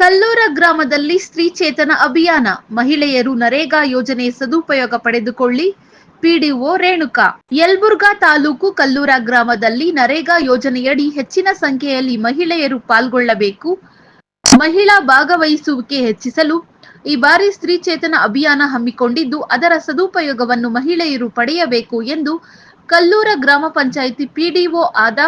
ಕಲ್ಲೂರ ಗ್ರಾಮದಲ್ಲಿ ಸ್ತ್ರೀ ಚೇತನ ಅಭಿಯಾನ, ಮಹಿಳೆಯರು ನರೇಗಾ ಯೋಜನೆ ಸದುಪಯೋಗ ಪಡೆದುಕೊಳ್ಳಿ. ಪಿಡಿಒ ರೇಣುಕಾ. ಯಲಬುರ್ಗಾ ತಾಲೂಕು ಕಲ್ಲೂರ ಗ್ರಾಮದಲ್ಲಿ ನರೇಗಾ ಯೋಜನೆಯಡಿ ಹೆಚ್ಚಿನ ಸಂಖ್ಯೆಯಲ್ಲಿ ಮಹಿಳೆಯರು ಪಾಲ್ಗೊಳ್ಳಬೇಕು. ಮಹಿಳಾ ಭಾಗವಹಿಸುವಿಕೆ ಹೆಚ್ಚಿಸಲು ಈ ಬಾರಿ ಸ್ತ್ರೀ ಚೇತನ ಅಭಿಯಾನ ಹಮ್ಮಿಕೊಂಡಿದ್ದು, ಅದರ ಸದುಪಯೋಗವನ್ನು ಮಹಿಳೆಯರು ಪಡೆಯಬೇಕು ಎಂದು ಕಲ್ಲೂರ ಗ್ರಾಮ ಪಂಚಾಯಿತಿ ಪಿಡಿಒ ಆದ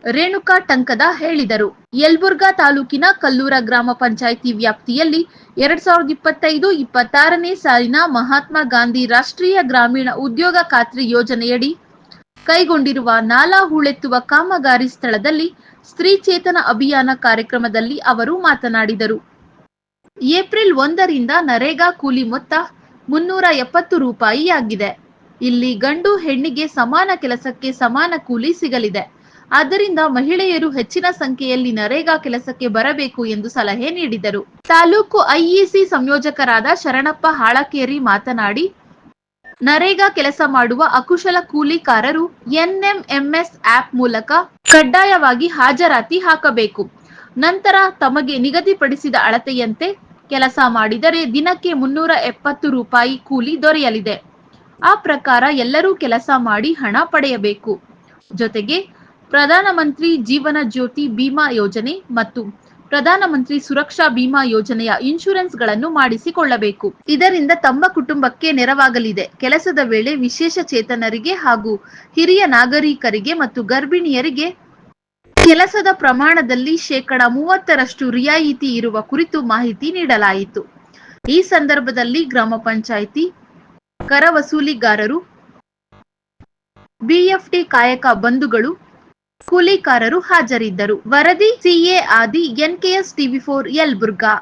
ರೇಣುಕಾ ಟಂಕದ ಹೇಳಿದರು. ಯಲಬುರ್ಗಾ ತಾಲೂಕಿನ ಕಲ್ಲೂರ ಗ್ರಾಮ ಪಂಚಾಯಿತಿ ವ್ಯಾಪ್ತಿಯಲ್ಲಿ 2025-26ನೇ ಸಾಲಿನ ಮಹಾತ್ಮ ಗಾಂಧಿ ರಾಷ್ಟ್ರೀಯ ಗ್ರಾಮೀಣ ಉದ್ಯೋಗ ಖಾತ್ರಿ ಯೋಜನೆಯಡಿ ಕೈಗೊಂಡಿರುವ ನಾಲಾ ಹೂಳೆತ್ತುವ ಕಾಮಗಾರಿ ಸ್ಥಳದಲ್ಲಿ ಸ್ತ್ರೀ ಚೇತನ ಅಭಿಯಾನ ಕಾರ್ಯಕ್ರಮದಲ್ಲಿ ಅವರು ಮಾತನಾಡಿದರು. ಏಪ್ರಿಲ್ 1ರಿಂದ ನರೇಗಾ ಕೂಲಿ ಮೊತ್ತ 370 ರೂಪಾಯಿಯಾಗಿದೆ. ಇಲ್ಲಿ ಗಂಡು ಹೆಣ್ಣಿಗೆ ಸಮಾನ ಕೆಲಸಕ್ಕೆ ಸಮಾನ ಕೂಲಿ ಸಿಗಲಿದೆ. ಆದ್ದರಿಂದ ಮಹಿಳೆಯರು ಹೆಚ್ಚಿನ ಸಂಖ್ಯೆಯಲ್ಲಿ ನರೇಗಾ ಕೆಲಸಕ್ಕೆ ಬರಬೇಕು ಎಂದು ಸಲಹೆ ನೀಡಿದರು. ತಾಲೂಕು ಐಇಸಿ ಸಂಯೋಜಕರಾದ ಶರಣಪ್ಪ ಹಾಳಕೇರಿ ಮಾತನಾಡಿ, ನರೇಗಾ ಕೆಲಸ ಮಾಡುವ ಅಕುಶಲ ಕೂಲಿಕಾರರು ಎನ್ಎಂಎಂಎಸ್ ಆಪ್ ಮೂಲಕ ಕಡ್ಡಾಯವಾಗಿ ಹಾಜರಾತಿ ಹಾಕಬೇಕು. ನಂತರ ತಮಗೆ ನಿಗದಿಪಡಿಸಿದ ಅಳತೆಯಂತೆ ಕೆಲಸ ಮಾಡಿದರೆ ದಿನಕ್ಕೆ 370 ರೂಪಾಯಿ ಕೂಲಿ ದೊರೆಯಲಿದೆ. ಆ ಪ್ರಕಾರ ಎಲ್ಲರೂ ಕೆಲಸ ಮಾಡಿ ಹಣ ಪಡೆಯಬೇಕು. ಜೊತೆಗೆ ಪ್ರಧಾನಮಂತ್ರಿ ಜೀವನ ಜ್ಯೋತಿ ಬಿಮಾ ಯೋಜನೆ ಮತ್ತು ಪ್ರಧಾನಮಂತ್ರಿ ಸುರಕ್ಷಾ ಬಿಮಾ ಯೋಜನೆಯ ಇನ್ಶೂರೆನ್ಸ್ಗಳನ್ನು ಮಾಡಿಸಿಕೊಳ್ಳಬೇಕು. ಇದರಿಂದ ತಮ್ಮ ಕುಟುಂಬಕ್ಕೆ ನೆರವಾಗಲಿದೆ. ಕೆಲಸದ ವೇಳೆ ವಿಶೇಷ ಚೇತನರಿಗೆ ಹಾಗೂ ಹಿರಿಯ ನಾಗರಿಕರಿಗೆ ಮತ್ತು ಗರ್ಭಿಣಿಯರಿಗೆ ಕೆಲಸದ ಪ್ರಮಾಣದಲ್ಲಿ 30% ರಿಯಾಯಿತಿ ಇರುವ ಕುರಿತು ಮಾಹಿತಿ ನೀಡಲಾಯಿತು. ಈ ಸಂದರ್ಭದಲ್ಲಿ ಗ್ರಾಮ ಪಂಚಾಯಿತಿ ಕರ ವಸೂಲಿಗಾರರು, ಬಿಎಫ್ಟಿ ಕಾಯಕ ಬಂಧುಗಳು, ಕೂಲಿಕಾರರು ಹಾಜರಿದ್ದರು. ವರದಿ ಸಿಎ ಆದಿ, NKS TV4 ಯಲಬುರ್ಗಾ.